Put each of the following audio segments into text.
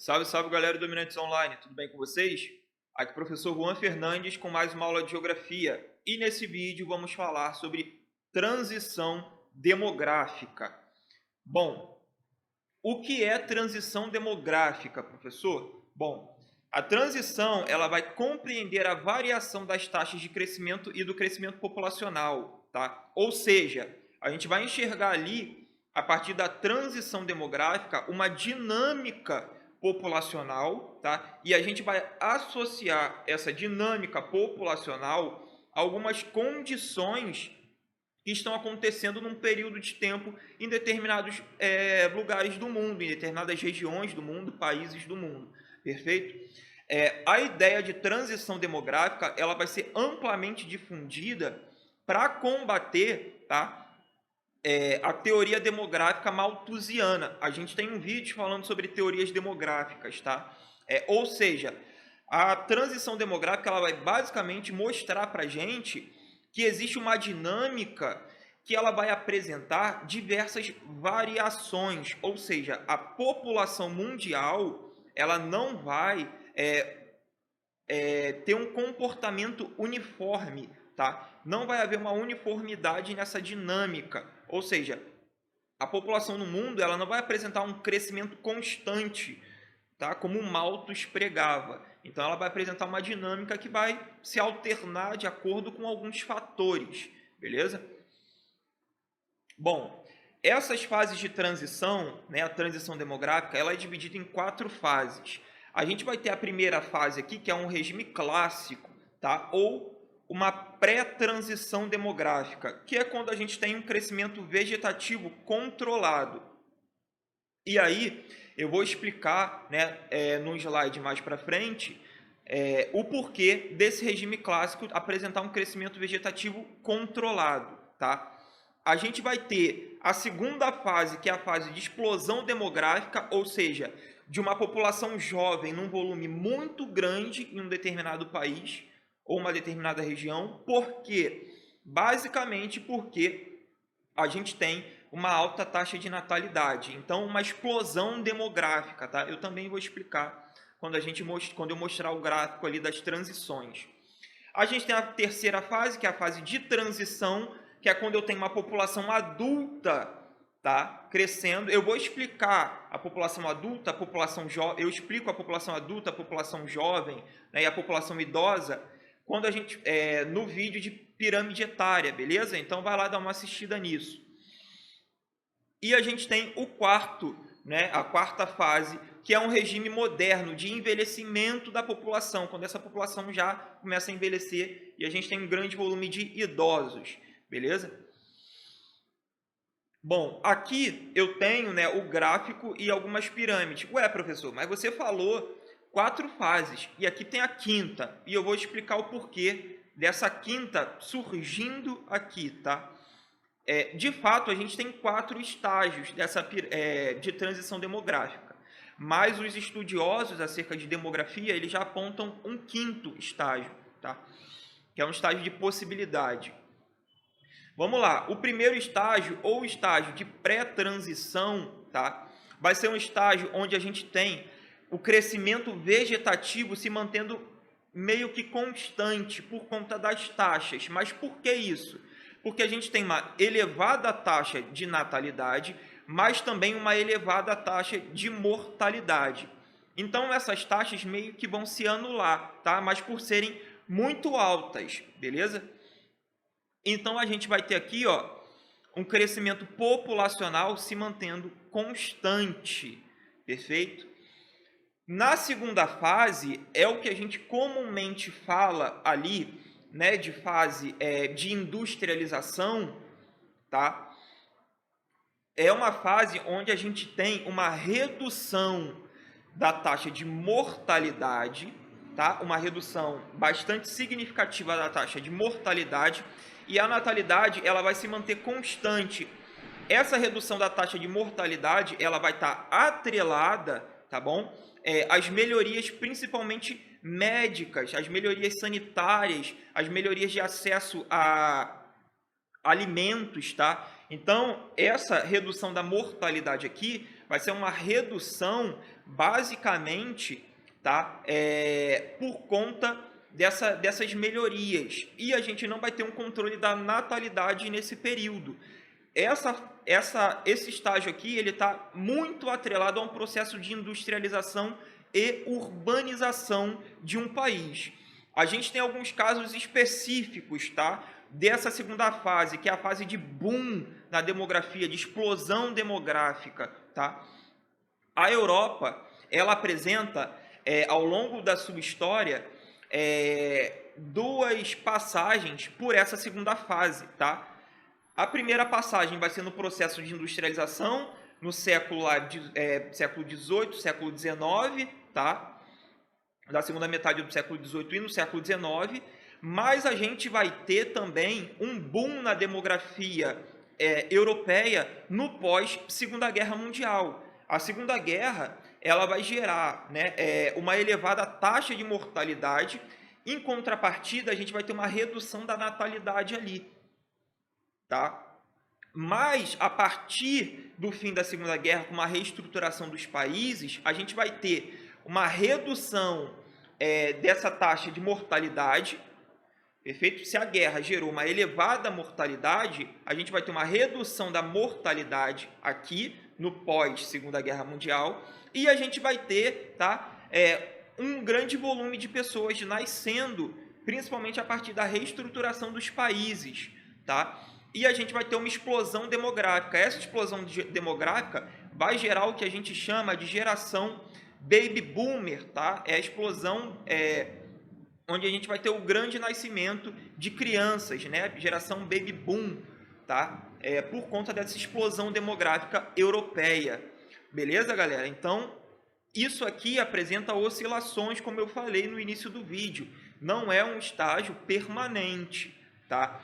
Salve, salve galera do Dominantes Online, tudo bem com vocês? Aqui é o professor Juan Fernandes com mais uma aula de Geografia e nesse vídeo vamos falar sobre transição demográfica. Bom, o que é transição demográfica, professor? Bom, a transição ela vai compreender a variação das taxas de crescimento e do crescimento populacional, tá? Ou seja, a gente vai enxergar ali, a partir da transição demográfica, uma dinâmica populacional, tá? E a gente vai associar essa dinâmica populacional a algumas condições que estão acontecendo num período de tempo em determinados lugares do mundo, em determinadas regiões do mundo, países do mundo. Perfeito? A ideia de transição demográfica ela vai ser amplamente difundida para combater, tá, a teoria demográfica malthusiana. A gente tem um vídeo falando sobre teorias demográficas, tá? Ou seja, a transição demográfica ela vai basicamente mostrar para a gente que existe uma dinâmica que ela vai apresentar diversas variações, ou seja, a população mundial ela não vai ter um comportamento uniforme, tá? Não vai haver uma uniformidade nessa dinâmica, ou seja, a população no mundo ela não vai apresentar um crescimento constante, tá? Como o Malthus pregava. Então ela vai apresentar uma dinâmica que vai se alternar de acordo com alguns fatores, beleza? Bom, essas fases de transição, né, a transição demográfica, ela é dividida em 4 fases. A gente vai ter a primeira fase aqui, que é um regime clássico, tá? Ou uma pré-transição demográfica, que é quando a gente tem um crescimento vegetativo controlado. E aí, eu vou explicar, né, no slide mais para frente, o porquê desse regime clássico apresentar um crescimento vegetativo controlado, tá? A gente vai ter a segunda fase, que é a fase de explosão demográfica, ou seja, de uma população jovem num volume muito grande em um determinado país ou uma determinada região. Por quê? Basicamente porque a gente tem uma alta taxa de natalidade. Então, uma explosão demográfica, tá? Eu também vou explicar quando eu mostrar o gráfico ali das transições. A gente tem a terceira fase, que é a fase de transição, que é quando eu tenho uma população adulta, tá, crescendo. Eu vou explicar a população adulta, a população jovem, eu explico a população adulta, a população jovem, né, e a população idosa quando a gente no vídeo de pirâmide etária, beleza? Então vai lá dar uma assistida nisso. E a gente tem o quarto, né, a quarta fase, que é um regime moderno de envelhecimento da população, quando essa população já começa a envelhecer e a gente tem um grande volume de idosos, beleza? Bom, aqui eu tenho, né, o gráfico e algumas pirâmides. Ué, professor, mas você falou 4 fases e aqui tem a quinta e eu vou explicar o porquê dessa quinta surgindo aqui, tá? De fato, a gente tem 4 estágios de transição demográfica, mas os estudiosos acerca de demografia eles já apontam um quinto estágio, tá? Que é um estágio de possibilidade. Vamos lá, o primeiro estágio, ou estágio de pré-transição, tá? Vai ser um estágio onde a gente tem o crescimento vegetativo se mantendo meio que constante por conta das taxas. Mas por que isso? Porque a gente tem uma elevada taxa de natalidade, mas também uma elevada taxa de mortalidade. Então essas taxas meio que vão se anular, tá? Mas por serem muito altas, beleza? Então a gente vai ter aqui, ó, um crescimento populacional se mantendo constante, perfeito? Na segunda fase é o que a gente comumente fala ali, né, de fase de industrialização, tá? É uma fase onde a gente tem uma redução da taxa de mortalidade, tá? Uma redução bastante significativa da taxa de mortalidade e a natalidade ela vai se manter constante. Essa redução da taxa de mortalidade ela vai estar atrelada, tá bom? As melhorias principalmente médicas, as melhorias sanitárias, as melhorias de acesso a alimentos, tá? Então, essa redução da mortalidade aqui vai ser uma redução basicamente, tá? Por conta dessas melhorias. E a gente não vai ter um controle da natalidade nesse período. Esse estágio aqui ele está muito atrelado a um processo de industrialização e urbanização de um país. A gente tem alguns casos específicos, tá? Dessa segunda fase, que é a fase de boom na demografia, de explosão demográfica, tá? A Europa, ela apresenta, ao longo da sua história, duas passagens por essa segunda fase, tá? A primeira passagem vai ser no processo de industrialização, no século XVIII, século XIX, tá? Da segunda metade do século XVIII e no século XIX, mas a gente vai ter também um boom na demografia europeia no pós-Segunda Guerra Mundial. A Segunda Guerra ela vai gerar, né, uma elevada taxa de mortalidade, em contrapartida a gente vai ter uma redução da natalidade ali. Tá? Mas, a partir do fim da Segunda Guerra, com uma reestruturação dos países, a gente vai ter uma redução dessa taxa de mortalidade, perfeito? Se a guerra gerou uma elevada mortalidade, a gente vai ter uma redução da mortalidade aqui, no pós-Segunda Guerra Mundial, e a gente vai ter, tá, um grande volume de pessoas nascendo, principalmente a partir da reestruturação dos países, tá? E a gente vai ter uma explosão demográfica. Essa explosão demográfica vai gerar o que a gente chama de geração baby boomer, tá? É a explosão onde a gente vai ter o grande nascimento de crianças, né? Geração baby boom, tá? Por conta dessa explosão demográfica europeia. Beleza, galera? Então, isso aqui apresenta oscilações, como eu falei no início do vídeo. Não é um estágio permanente, tá?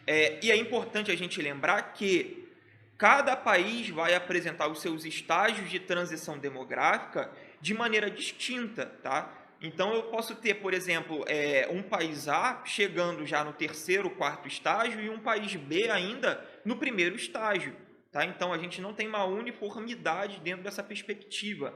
E é importante a gente lembrar que cada país vai apresentar os seus estágios de transição demográfica de maneira distinta, tá? Então, eu posso ter, por exemplo, um país A chegando já no terceiro, quarto estágio e um país B ainda no primeiro estágio, tá? Então, a gente não tem uma uniformidade dentro dessa perspectiva.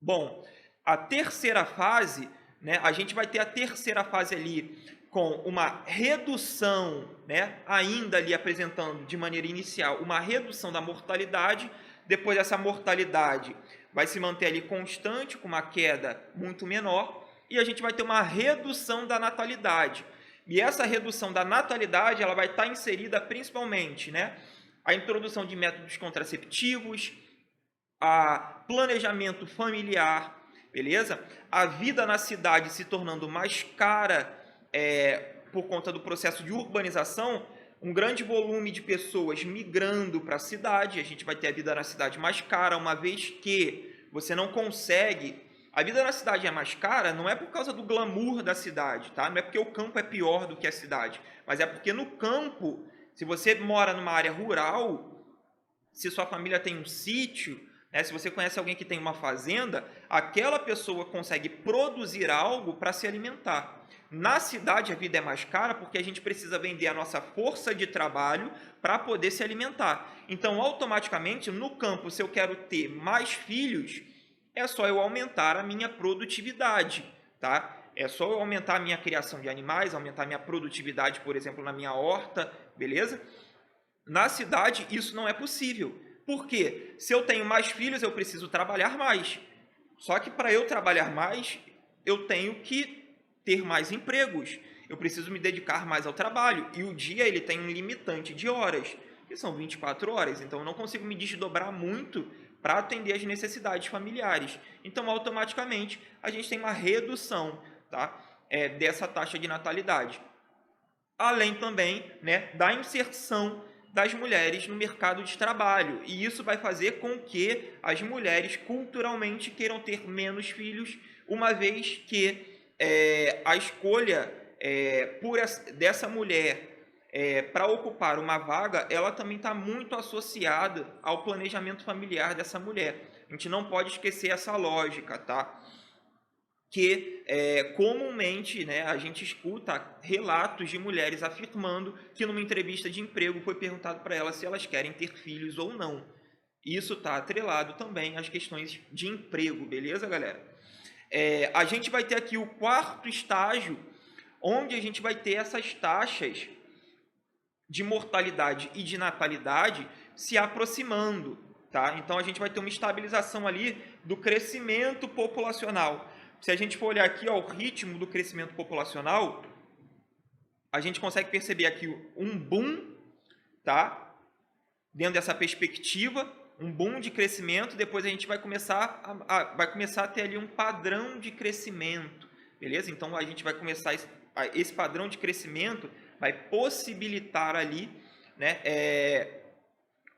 Bom, a terceira fase, né, a gente vai ter a terceira fase ali com uma redução, né, ainda ali apresentando de maneira inicial uma redução da mortalidade. Depois essa mortalidade vai se manter ali constante, com uma queda muito menor, e a gente vai ter uma redução da natalidade. E essa redução da natalidade ela vai estar inserida principalmente, né, a introdução de métodos contraceptivos, a planejamento familiar, beleza? A vida na cidade se tornando mais cara por conta do processo de urbanização, um grande volume de pessoas migrando para a cidade. A gente vai ter a vida na cidade mais cara, uma vez que você não consegue... A vida na cidade é mais cara, não é por causa do glamour da cidade, tá? Não é porque o campo é pior do que a cidade, mas é porque no campo, se você mora numa área rural, se sua família tem um sítio, né, se você conhece alguém que tem uma fazenda, aquela pessoa consegue produzir algo para se alimentar. Na cidade a vida é mais cara porque a gente precisa vender a nossa força de trabalho para poder se alimentar. Então, automaticamente, no campo, se eu quero ter mais filhos, é só eu aumentar a minha produtividade, tá? É só eu aumentar a minha criação de animais, aumentar a minha produtividade, por exemplo, na minha horta, beleza? Na cidade, isso não é possível. Por quê? Se eu tenho mais filhos, eu preciso trabalhar mais. Só que para eu trabalhar mais, eu tenho que ter mais empregos. Eu preciso me dedicar mais ao trabalho. E o dia ele tem um limitante de horas, que são 24 horas. Então, eu não consigo me desdobrar muito para atender as necessidades familiares. Então, automaticamente, a gente tem uma redução, tá? Dessa taxa de natalidade. Além também, né, da inserção das mulheres no mercado de trabalho. E isso vai fazer com que as mulheres culturalmente queiram ter menos filhos, uma vez que a escolha dessa mulher para ocupar uma vaga, ela também está muito associada ao planejamento familiar dessa mulher. A gente não pode esquecer essa lógica, tá? Que comumente, né, a gente escuta relatos de mulheres afirmando que numa entrevista de emprego foi perguntado para elas se elas querem ter filhos ou não. Isso está atrelado também às questões de emprego, beleza, galera? A gente vai ter aqui o quarto estágio, onde a gente vai ter essas taxas de mortalidade e de natalidade se aproximando, tá? Então a gente vai ter uma estabilização ali do crescimento populacional. Se a gente for olhar aqui, ó, o ritmo do crescimento populacional, a gente consegue perceber aqui um boom, tá? Dentro dessa perspectiva, um boom de crescimento, depois a gente vai começar a ter ali um padrão de crescimento, beleza? Então a gente vai começar esse padrão de crescimento vai possibilitar ali, né,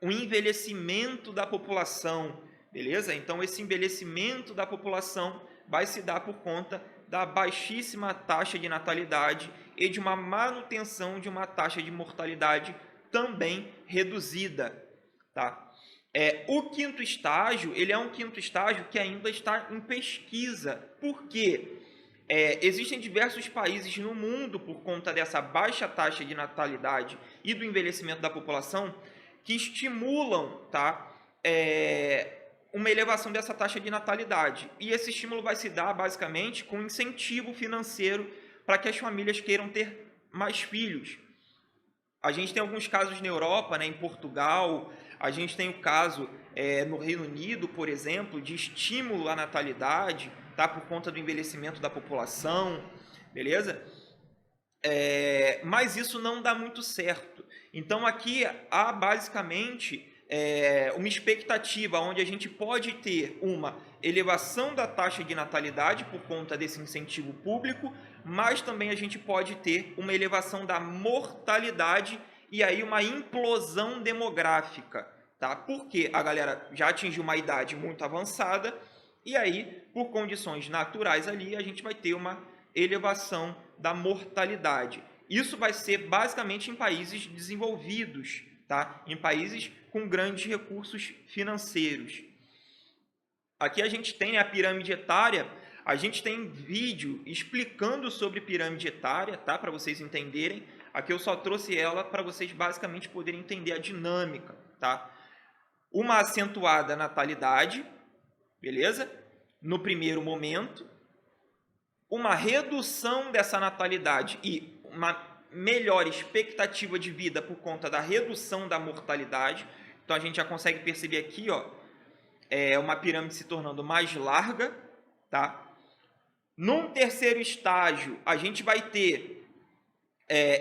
o envelhecimento da população, beleza? Então esse envelhecimento da população vai se dar por conta da baixíssima taxa de natalidade e de uma manutenção de uma taxa de mortalidade também reduzida, tá? O quinto estágio, ele é um quinto estágio que ainda está em pesquisa. Por quê? Existem diversos países no mundo, por conta dessa baixa taxa de natalidade e do envelhecimento da população, que estimulam, tá, uma elevação dessa taxa de natalidade. E esse estímulo vai se dar, basicamente, com incentivo financeiro para que as famílias queiram ter mais filhos. A gente tem alguns casos na Europa, né, em Portugal, a gente tem o caso no Reino Unido, por exemplo, de estímulo à natalidade, tá, por conta do envelhecimento da população, beleza? Mas isso não dá muito certo. Então aqui há basicamente uma expectativa onde a gente pode ter uma elevação da taxa de natalidade por conta desse incentivo público, mas também a gente pode ter uma elevação da mortalidade e aí uma implosão demográfica, tá? Porque a galera já atingiu uma idade muito avançada e aí, por condições naturais ali, a gente vai ter uma elevação da mortalidade. Isso vai ser basicamente em países desenvolvidos, tá? Em países com grandes recursos financeiros. Aqui a gente tem a pirâmide etária, a gente tem vídeo explicando sobre pirâmide etária, tá? Para vocês entenderem. Aqui eu só trouxe ela para vocês basicamente poderem entender a dinâmica, tá? Uma acentuada natalidade, beleza? No primeiro momento, uma redução dessa natalidade e uma melhor expectativa de vida por conta da redução da mortalidade. Então a gente já consegue perceber aqui, ó, uma pirâmide se tornando mais larga, tá? Num terceiro estágio, a gente vai ter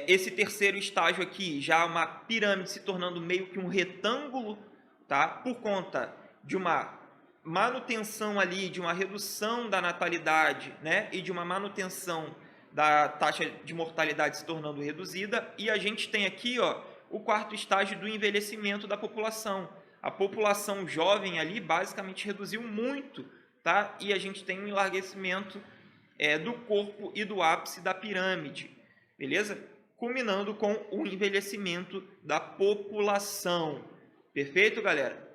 esse terceiro estágio aqui, já uma pirâmide se tornando meio que um retângulo, tá? Por conta de uma manutenção ali, de uma redução da natalidade, né? E de uma manutenção da taxa de mortalidade se tornando reduzida. E a gente tem aqui, ó, o quarto estágio do envelhecimento da população. A população jovem ali basicamente reduziu muito, tá? E a gente tem um enlarguecimento do corpo e do ápice da pirâmide, beleza? Culminando com o envelhecimento da população. Perfeito, galera?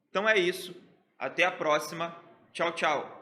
Então é isso. Até a próxima. Tchau, tchau.